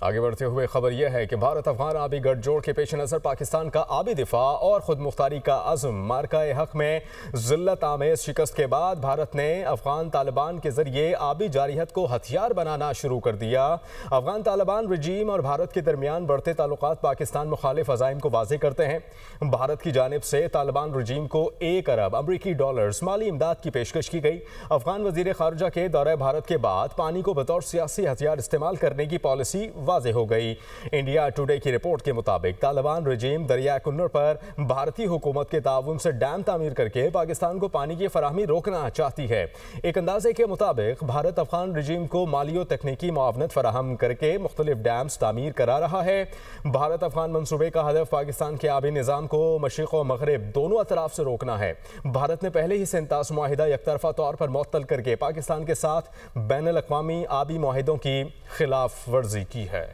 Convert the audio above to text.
آگے بڑھتے ہوئے خبر یہ ہے کہ بھارت افغان آبی گٹھ جوڑ کے پیش نظر پاکستان کا آبی دفاع اور خود مختاری کا عزم مارکہ حق میں ذلت آمیز شکست کے بعد بھارت نے افغان طالبان کے ذریعے آبی جارحیت کو ہتھیار بنانا شروع کر دیا۔ افغان طالبان رجیم اور بھارت کے درمیان بڑھتے تعلقات پاکستان مخالف عزائم کو واضح کرتے ہیں۔ بھارت کی جانب سے طالبان رجیم کو 1 ارب امریکی ڈالرز مالی امداد کی پیشکش کی گئی۔ افغان وزیر خارجہ کے دورہ بھارت کے بعد پانی کو بطور سیاسی ہتھیار استعمال کرنے کی پالیسی واضح ہو گئی۔ انڈیا ٹوڈے کی رپورٹ کے مطابق طالبان رجیم دریائے کنر پر بھارتی حکومت کے تعاون سے ڈیم تعمیر کر کے پاکستان کو پانی کی فراہمی روکنا چاہتی ہے۔ ایک اندازے کے مطابق بھارت افغان رجیم کو مالی و تکنیکی معاونت فراہم کر کے مختلف ڈیمز تعمیر کرا رہا ہے۔ بھارت افغان منصوبے کا ہدف پاکستان کے آبی نظام کو مشرق و مغرب دونوں اطراف سے روکنا ہے۔ بھارت نے پہلے ہی سنتاس معاہدہ یک طرفہ طور پر معطل کر کے پاکستان کے ساتھ بین الاقوامی آبی معاہدوں کی خلاف ورزی کی ہے۔